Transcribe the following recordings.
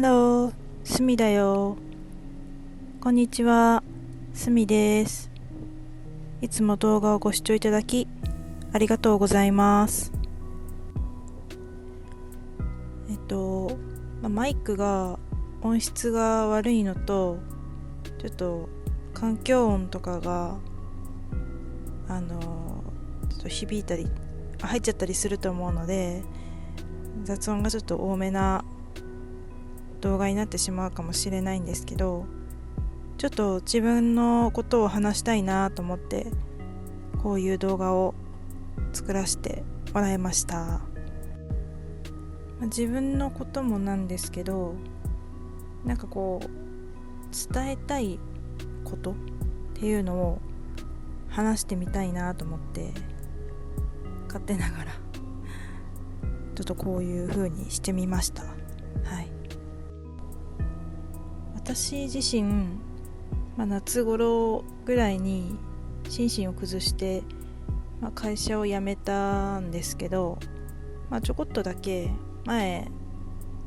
ロー、すみだよ。こんにちは、すみです。いつも動画をご視聴いただきありがとうございます。マイクが音質が悪いのと、ちょっと環境音とかがちょっと響いたり入っちゃったりすると思うので、雑音がちょっと多めな動画になってしまうかもしれないんですけど、ちょっと自分のことを話したいなと思ってこういう動画を作らせてもらいました。自分のこともなんですけど、なんかこう伝えたいことっていうのを話してみたいなと思って、勝手ながらちょっとこういう風にしてみました。はい。私自身、夏頃ぐらいに心身を崩して、会社を辞めたんですけど、ちょこっとだけ前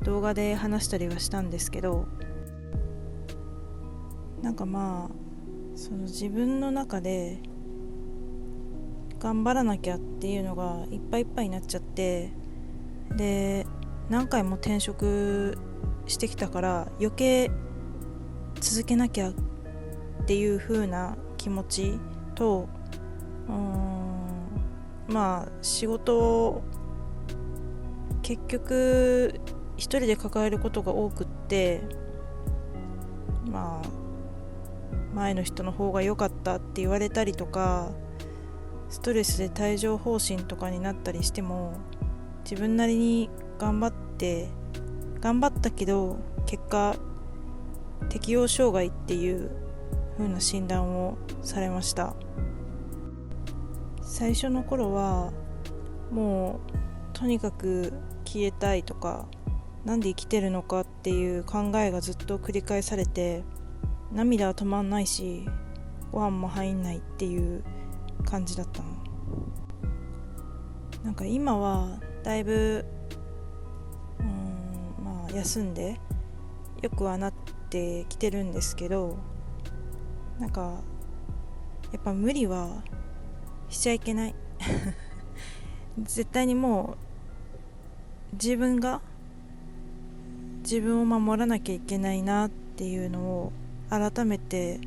動画で話したりはしたんですけど、その自分の中で頑張らなきゃっていうのがいっぱいいっぱいになっちゃって、で何回も転職してきたから余計続けなきゃっていう風な気持ちと、仕事を結局一人で抱えることが多くって、前の人の方が良かったって言われたりとか、ストレスで帯状疱疹とかになったりしても、自分なりに頑張ったけど結果適応障害っていう風な診断をされました。最初の頃はもうとにかく消えたいとか、なんで生きてるのかっていう考えがずっと繰り返されて、涙は止まんないしご飯も入んないっていう感じだったの。今はだいぶ休んでよくはなってきてるんですけど、やっぱ無理はしちゃいけない絶対にもう自分が自分を守らなきゃいけないなっていうのを改めて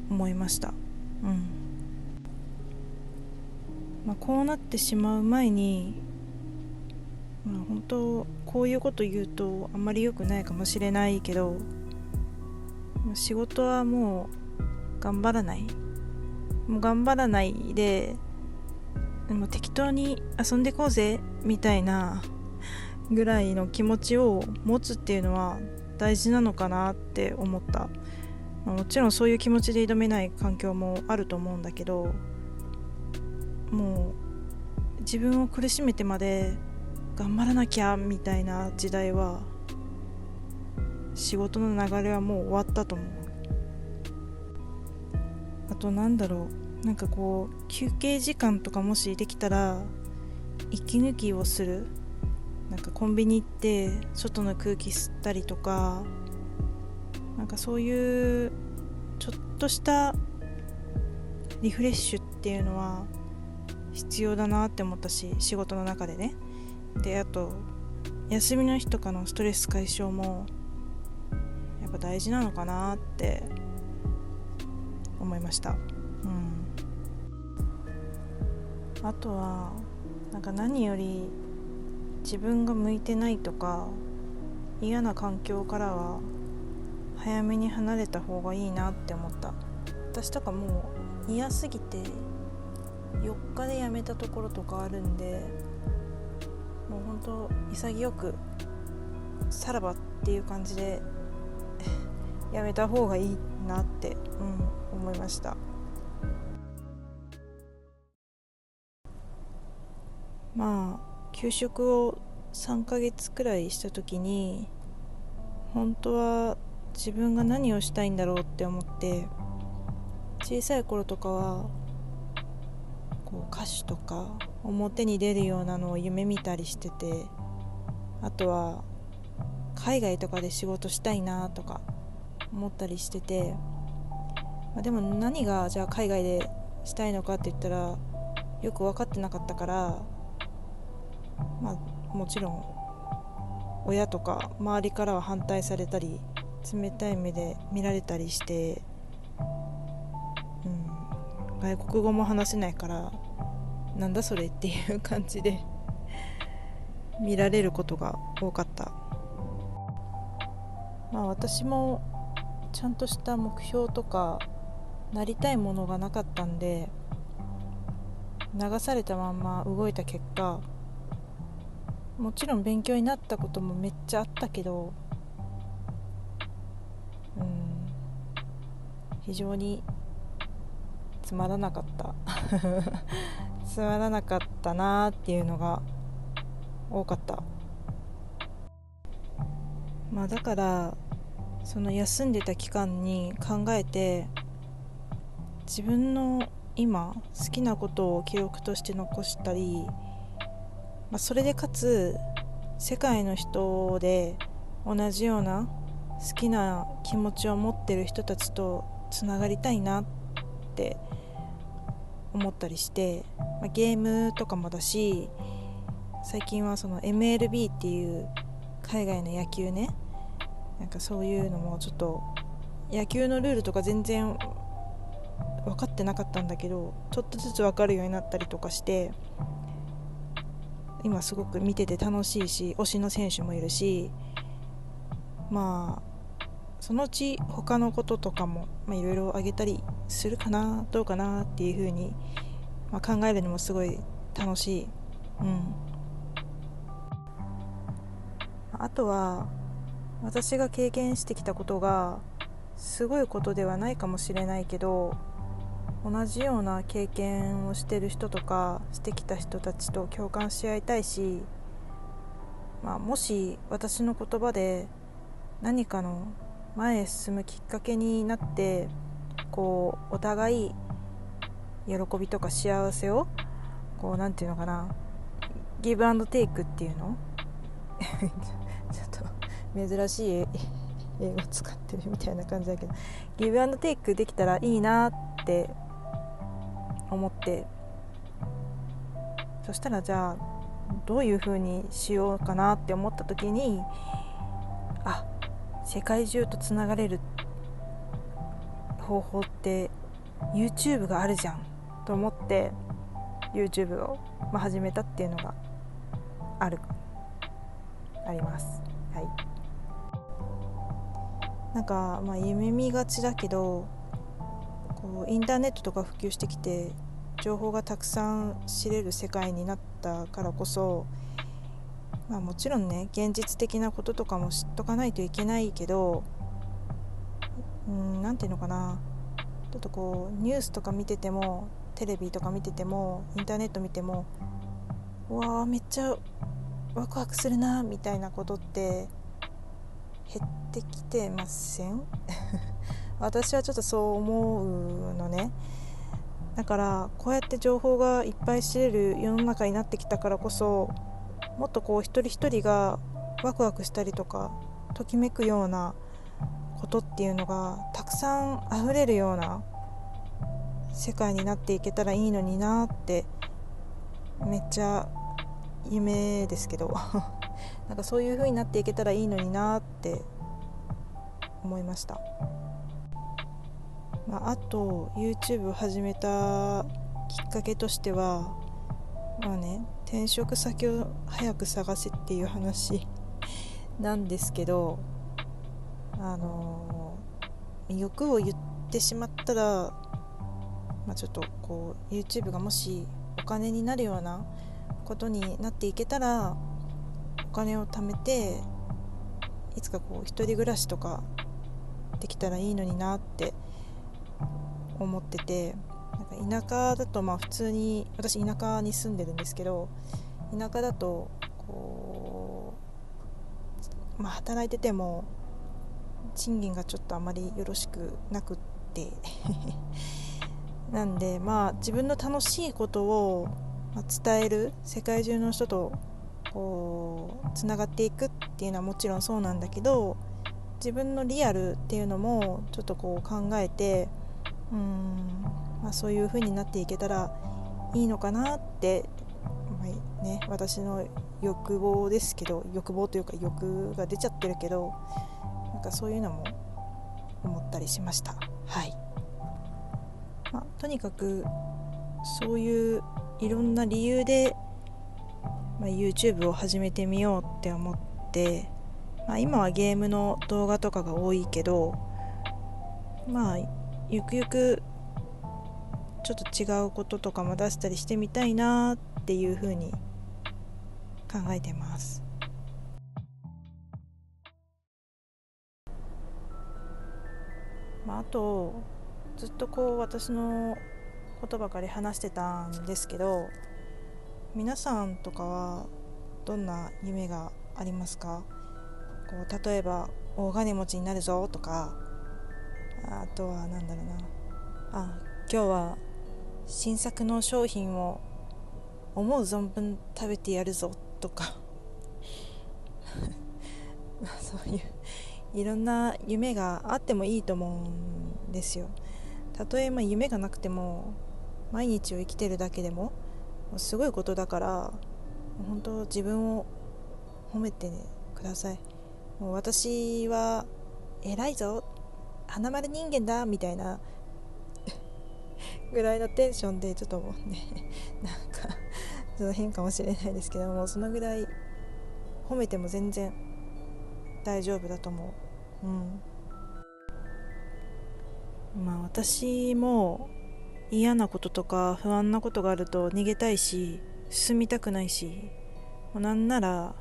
思いました。こうなってしまう前に、本当こういうこと言うとあんまり良くないかもしれないけど、仕事はもう頑張らないで、も適当に遊んでこうぜみたいなぐらいの気持ちを持つっていうのは大事なのかなって思った。もちろんそういう気持ちで挑めない環境もあると思うんだけど、もう自分を苦しめてまで頑張らなきゃみたいな時代は、仕事の流れはもう終わったと思う。あと休憩時間とかもしできたら息抜きをする。コンビニ行って外の空気吸ったりとか、そういうちょっとしたリフレッシュっていうのは必要だなって思ったし、仕事の中でね。で、あと休みの日とかのストレス解消もやっぱ大事なのかなって思いました。あとは何より自分が向いてないとか嫌な環境からは早めに離れた方がいいなって思った。私とかもう嫌すぎて4日で辞めたところとかあるんで、もう本当潔くさらばっていう感じで辞めた方がいいなって、思いました。休職を3ヶ月くらいした時に、本当は自分が何をしたいんだろうって思って、小さい頃とかは歌手とか表に出るようなのを夢見たりしてて、あとは海外とかで仕事したいなとか思ったりしてて、でも何がじゃあ海外でしたいのかって言ったらよく分かってなかったから、もちろん親とか周りからは反対されたり冷たい目で見られたりして、外国語も話せないからなんだそれっていう感じで見られることが多かった。私もちゃんとした目標とかなりたいものがなかったんで、流されたまんま動いた結果、もちろん勉強になったこともめっちゃあったけど、非常につまらなかったつまらなかったなっていうのが多かった。だからその休んでた期間に考えて、自分の今好きなことを記録として残したり、それでかつ世界の人で同じような好きな気持ちを持ってる人たちとつながりたいなって思ったりして、ゲームとかもだし、最近はその MLB っていう海外の野球ね、そういうのもちょっと野球のルールとか全然分かってなかったんだけど、ちょっとずつ分かるようになったりとかして、今すごく見てて楽しいし、推しの選手もいるし、そのうち他のこととかもいろいろあげたりするかな、どうかなっていう風に、考えるのもすごい楽しい。あとは私が経験してきたことがすごいことではないかもしれないけど、同じような経験をしてる人とかしてきた人たちと共感し合いたいし、もし私の言葉で何かの前へ進むきっかけになって、お互い喜びとか幸せをなんていうのかな、ギブアンドテイクっていうのちょっと珍しい英語使ってるみたいな感じだけど、ギブアンドテイクできたらいいなって思って、そしたらじゃあどういう風にしようかなって思った時に、世界中とつながれる方法って YouTube があるじゃんと思って YouTube を始めたっていうのがあります。夢見がちだけど、インターネットとか普及してきて情報がたくさん知れる世界になったからこそ、もちろんね、現実的なこととかも知っとかないといけないけど、なんていうのかな、ちょっとニュースとか見てても、テレビとか見てても、インターネット見ても、めっちゃワクワクするなみたいなことって減ってきてません私はちょっとそう思うのね。だからこうやって情報がいっぱい知れる世の中になってきたからこそ、もっと一人一人がワクワクしたりとかときめくようなことっていうのがたくさん溢れるような世界になっていけたらいいのになって、めっちゃ夢ですけどそういう風になっていけたらいいのになって思いました。あと YouTube を始めたきっかけとしては、転職先を早く探せっていう話なんですけど、欲を言ってしまったら、ちょっとYouTube がもしお金になるようなことになっていけたら、お金を貯めていつか一人暮らしとかできたらいいのになって思ってて、田舎だと普通に、私田舎に住んでるんですけど、田舎だと働いてても賃金がちょっとあまりよろしくなくってなんで自分の楽しいことを伝える、世界中の人とこうつながっていくっていうのはもちろんそうなんだけど、自分のリアルっていうのもちょっとこう考えて、そういう風になっていけたらいいのかなって、私の欲望ですけど、欲望というか欲が出ちゃってるけど、なんかそういうのも思ったりしました。はい。とにかくそういういろんな理由で、YouTube を始めてみようって思って、今はゲームの動画とかが多いけど、ゆくゆくちょっと違うこととかも出したりしてみたいなっていうふうに考えてます。あとずっとこう私のことばかり話してたんですけど、皆さんとかはどんな夢がありますか？こう例えば大金持ちになるぞとか、あとは今日は新作の商品を思う存分食べてやるぞとかそういういろんな夢があってもいいと思うんですよ。たとえ夢がなくても毎日を生きてるだけでもすごいことだから、本当自分を褒めてください。もう私は偉いぞ、花丸人間だみたいなぐらいのテンションで、ちょっともうねちょっと変かもしれないですけども、そのぐらい褒めても全然大丈夫だと思う。私も嫌なこととか不安なことがあると逃げたいし、進みたくないし、なんなら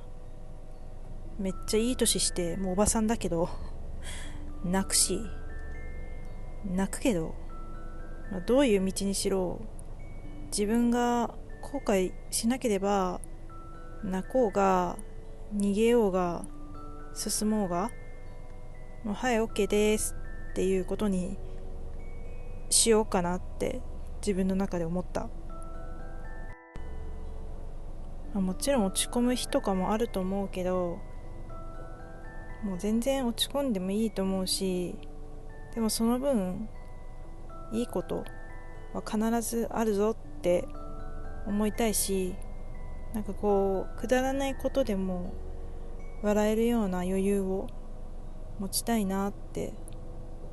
めっちゃいい年してもうおばさんだけど泣くけど、どういう道にしろ自分が後悔しなければ、泣こうが逃げようが進もうが、はい OK ですっていうことにしようかなって自分の中で思った。もちろん落ち込む日とかもあると思うけど、もう全然落ち込んでもいいと思うし、でもその分いいことは必ずあるぞって思いたいし、こうくだらないことでも笑えるような余裕を持ちたいなって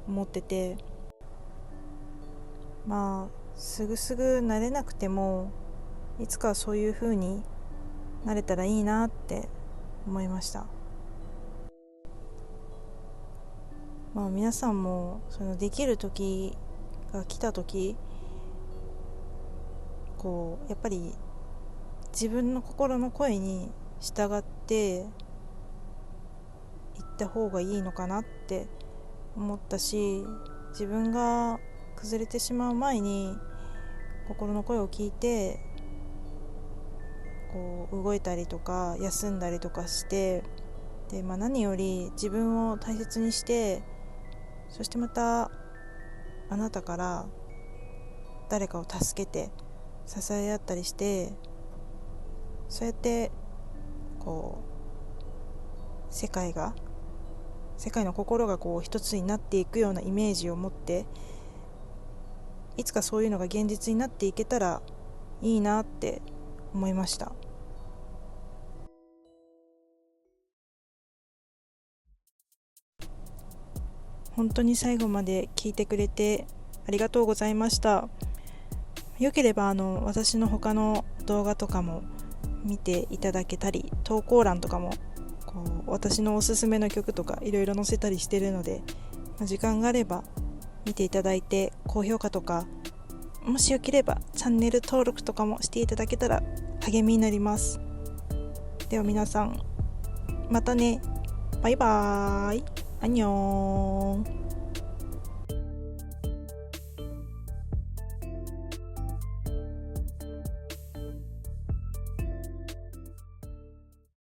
思ってて、すぐすぐ慣れなくてもいつかそういう風になれたらいいなって思いました。皆さんもそのできる時が来た時、こうやっぱり自分の心の声に従っていった方がいいのかなって思ったし、自分が崩れてしまう前に心の声を聞いてこう動いたりとか休んだりとかして、で、何より自分を大切にして、そしてまたあなたから誰かを助けて支え合ったりして、そうやってこう世界の心がこう一つになっていくようなイメージを持って、いつかそういうのが現実になっていけたらいいなって思いました。本当に最後まで聞いてくれてありがとうございました。よければ私の他の動画とかも見ていただけたり、投稿欄とかもこう私のおすすめの曲とかいろいろ載せたりしてるので、時間があれば見ていただいて、高評価とか、もしよければチャンネル登録とかもしていただけたら励みになります。では皆さん、またね。バイバーイ。アンニョン。